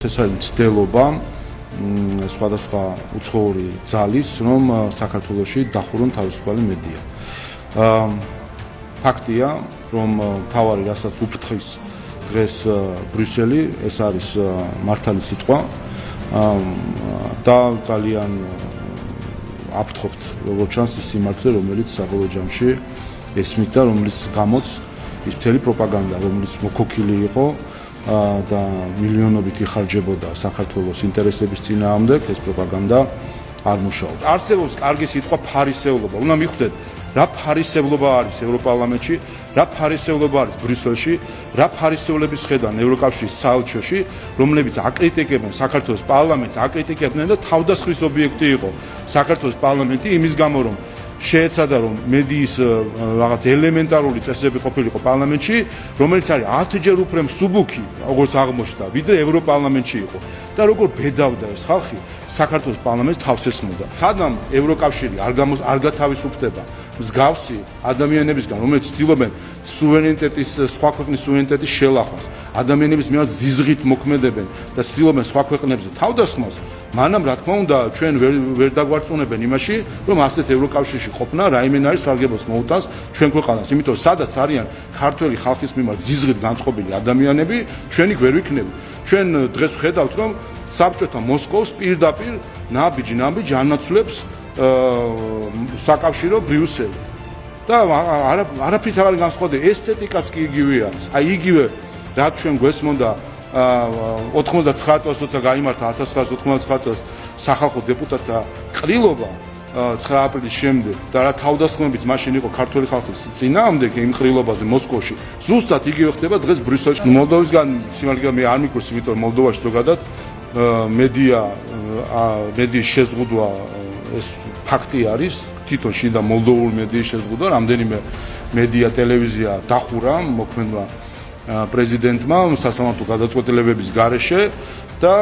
ეს არის მცდელობა სხვადასხვა უცხოური ძალის, რომ საქართველოში დახურონ თავისუფალი მედია. ფაქტია, რომ თავარი რასაც უფრთხის დღეს ბრიუსელი, ეს არის მართალი სიტყვა და ძალიან აფრთხობთ, როგორც ჩანს, ის სიმართლე, რომელიც საბოლოო ჯამში ესმით და რომლის გამოც ის მთელი პროპაგანდა, რომელიც მოქოქილი იყო და მილიონობით იხარჯებოდა საქართველოს ინტერესების წინააღმდეგ, ეს პროპაგანდა არ მუშაობდა. არსებობს კარგი სიტყვა ფარისეულობა. უნდა მიხვდეთ, რა ფარისეულობა არის ევროპარლამენტში, რა ფარისეულობა არის ბრიუსელში, რა ფარისეულების ხედან ევროკავშირის საელჩოში, რომლებიც აკრიტიკებენ საქართველოს პარლამენტს, აკრიტიკებდნენ და თავდასხმის ობიექტი იყო საქართველოს პარლამენტი იმის გამო, რომ შეეცადა რომ მედიის რაღაც ელემენტარული წესები ყოფილიყო პარლამენტში, რომელიც არის 10-ჯერ უფრო მსუბუქი, როგორც აღმოჩნდა, ვიდრე ევროპარლამენტში იყო. და როგორ ბედავდა ეს ხალხი საქართველოს პარლამენტს თავს ესმოდა. სანამ ევროკავშირი არ გათავისუფლდება მსგავსი ადამიანებისგან, რომლებიც ცდილობენ სუვერენიტეტის, სხვა ქვეყნის სუვერენიტეტის შელახვას, ადამიანების მიმართ ზიზღით მოქმედებენ და ცდილობენ სხვა ქვეყნებზე თავდასხმას, მანამ რა თქმა უნდა ჩვენ ვერ დაგვარწმუნებენ იმაში, რომ ასეთ ევროკავშირში ყოფნა რაიმენარის სარგებლოს მოუტანს ჩვენ ქვეყანას, იმიტომ რომ სადაც არიან ქართველი ხალხის მიმართ ზიზღით განწყობილი ადამიანები, ჩვენ იქ ვერ ვიქნებით. ჩვენ დღეს ვხედავთ, რომ საბჭოთა მოსკოვს პირდაპირ ნაბიჯ ანაცვლებს საკავშირო ბრიუსელი. და არაფრით არ განსხვავდება, ესთეტიკაც კი იგივე არის. აი იგივე რაც ჩვენ გვესმოდა 99 წელს, როცა გაიმართა 1999 წელს სახალხო დეპუტატთა ყრილობა 9 აპრილის შემდეგ და რა თავდასხმებიც მაშინ იყო ქართველი ხალხის წინააღმდეგ იმ ყრილობაზე მოსკოვში. ზუსტად იგივე ხდება დღეს ბრიუსელში. მოლდოვისგან სიმართლე მე არ მიკვირს, იმიტომ რომ მოლდოვაში ზოგადად მედიის შეზღუდვა ეს ფაქტი არის, თვითონ შიდა მოლდოვური მედიის შეზღუდვა, რამდენიმე მედია ტელევიზია დახურა მოქმედმა პრეზიდენტმა სასამართლო გადაწყვეტილებების გარეშე და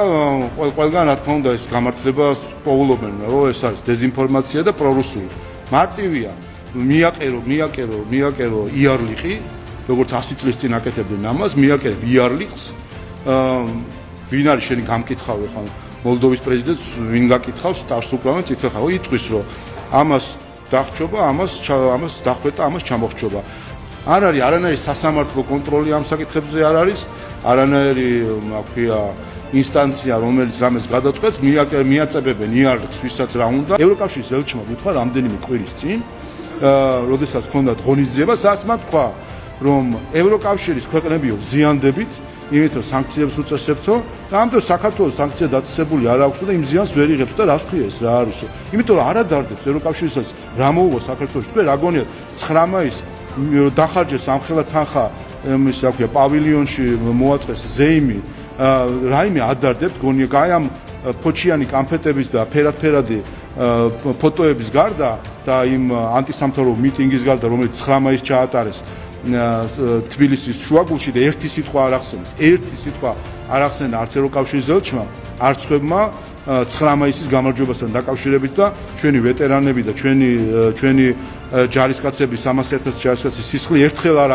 ყველგან რა თქმა უნდა ეს გამართლებას პოულობენ, რომ ეს არის დეზინფორმაცია და პრორუსული. მარტივია, მიაკერო იარლიხი, როგორც 100 წლის წინ აკეთებდნენ ამას, მიაკერებ იარლიხს, ვინ არის შენი გამკითხავი ხან მოლდოვის პრეზიდენტს, ვინ გაკითხავს ტარს უკრავენ წითელხა, იტყვის რომ ამას დახჭობა, ამას დახვეტა, ამას ჩამოხრჩობა. არ არის არანაირი სასამართლო კონტროლი ამ საკითხებზე არ არის, არანაირი აქვია ინსტანცია, რომელიც ამას გადაწყვეტს, მიაწებებენ იარლიხს, ვისაც რა უნდა. ევროკავშირის ელჩმა გითხრა რამდენიმე კვირის წინ, როდესაც ჰქონდათ ღონისძიება, სადაც მათ თქვა, რომ ევროკავშირის ქვეყნებიო ზიანდებით, იმიტომ სანქციებს უწესებთო და ამიტომ საქართველოს სანქცია დაწესებული არ აქვს და იმ ზიანს ვერ იღებს და რას ქვია ეს რა არისო. იმიტომ რომ არადარდებს ევროკავშირისაც რა მოუვა საქართველოში, თქვენ რა გონიათ 9 მაისს დახარჯეს ამხელა თანხა ის რა ქვია პავილიონში მოაწყეს ზეიმი, რაიმე ადარდებთ გონია აი ამ ფოჩიანი კამფეტების და ფერადფერადი ფოტოების გარდა და იმ ანტისამთავრობო მიტინგის გარდა, რომელიც 9 მაისს ჩაატარეს თბილისის შუაგულში და ერთი სიტყვა არ ახსენა არც ევროკავშირის ელჩმა, არც ხვებმა 9 მაისის გამარჯვებასთან დაკავშირებით და ჩვენი ვეტერანები და ჩვენი ჯარისკაცების 300,000 ჯარისკაცის სისხლი ერთხელ არ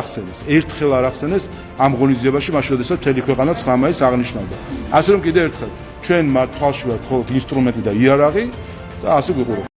ახსენეს ამ ღონისძიებაში, მაშინ როდესაც მთელი ქვეყანა 9 მაისს აღნიშნავდა. ასე რომ კიდევ ერთხელ ჩვენ მათ თვალში ვართ მხოლოდ ინსტრუმენტი და იარაღი და ასე გვიყურებთ.